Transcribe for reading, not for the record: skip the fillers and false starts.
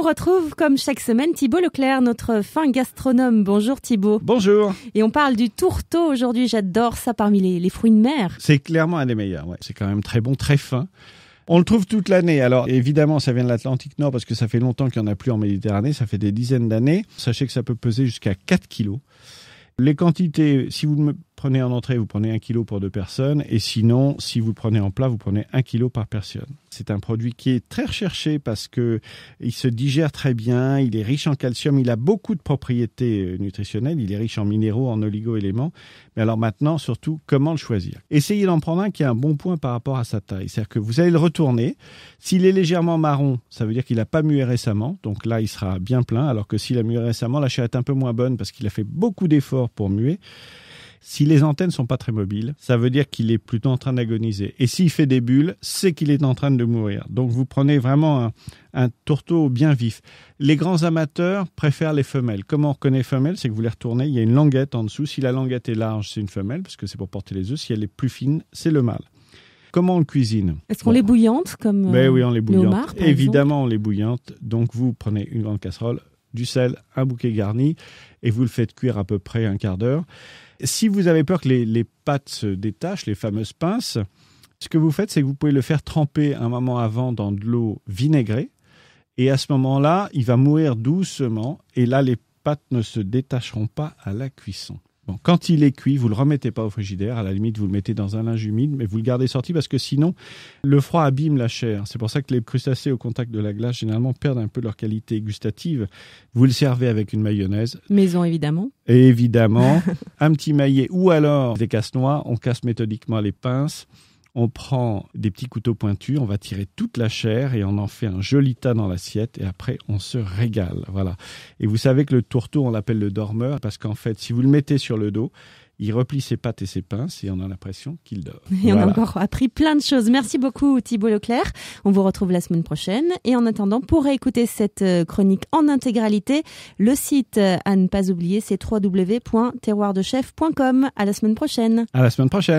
on retrouve comme chaque semaine Thibaut Leclerc, notre fin gastronome. Bonjour Thibaut. Bonjour. Et on parle du tourteau aujourd'hui, j'adore ça parmi les fruits de mer. C'est clairement un des meilleurs, ouais. C'est quand même très bon, très fin. On le trouve toute l'année. Alors évidemment, ça vient de l'Atlantique Nord parce que ça fait longtemps qu'il n'y en a plus en Méditerranée, ça fait des dizaines d'années. Sachez que ça peut peser jusqu'à 4 kilos. Les quantités, si vous me prenez en entrée, vous prenez 1 kilo pour 2 personnes. Et sinon, si vous le prenez en plat, vous prenez 1 kilo par personne. C'est un produit qui est très recherché parce que il se digère très bien, il est riche en calcium, il a beaucoup de propriétés nutritionnelles, il est riche en minéraux, en oligo-éléments. Mais alors maintenant, surtout, comment le choisir ? Essayez d'en prendre un qui a un bon point par rapport à sa taille. C'est-à-dire que vous allez le retourner. S'il est légèrement marron, ça veut dire qu'il n'a pas mué récemment. Donc là, il sera bien plein. Alors que s'il a mué récemment, la chair est un peu moins bonne parce qu'il a fait beaucoup d'efforts pour muer. Si les antennes sont pas très mobiles, ça veut dire qu'il est plutôt en train d'agoniser. Et s'il fait des bulles, c'est qu'il est en train de mourir. Donc vous prenez vraiment un tourteau bien vif. Les grands amateurs préfèrent les femelles. Comment on reconnaît femelle ? C'est que vous les retournez, il y a une languette en dessous. Si la languette est large, c'est une femelle, parce que c'est pour porter les œufs. Si elle est plus fine, c'est le mâle. Comment on le cuisine ? Est-ce qu'on les bouillante comme oui, on les bouillante. homard, par Évidemment, on les bouillante. Donc vous prenez une grande casserole, du sel, un bouquet garni, et vous le faites cuire à peu près un quart d'heure. Si vous avez peur que les pâtes se détachent, les fameuses pinces, ce que vous faites, c'est que vous pouvez le faire tremper un moment avant dans de l'eau vinaigrée. Et à ce moment-là, il va mourir doucement. Et là, les pâtes ne se détacheront pas à la cuisson. Bon, quand il est cuit, vous ne le remettez pas au frigidaire. À la limite, vous le mettez dans un linge humide, mais vous le gardez sorti parce que sinon, le froid abîme la chair. C'est pour ça que les crustacés au contact de la glace, généralement, perdent un peu leur qualité gustative. Vous le servez avec une mayonnaise. Maison, évidemment. Et évidemment, un petit maillet ou alors des casse-noix. On casse méthodiquement les pinces. On prend des petits couteaux pointus, on va tirer toute la chair et on en fait un joli tas dans l'assiette et après on se régale. Voilà. Et vous savez que le tourteau, on l'appelle le dormeur parce qu'en fait, si vous le mettez sur le dos, il replie ses pattes et ses pinces et on a l'impression qu'il dort. Et voilà. On a encore appris plein de choses. Merci beaucoup Thibaut Leclerc. On vous retrouve la semaine prochaine. Et en attendant, pour écouter cette chronique en intégralité, le site à ne pas oublier, c'est www.terroirdechef.com. À la semaine prochaine. À la semaine prochaine.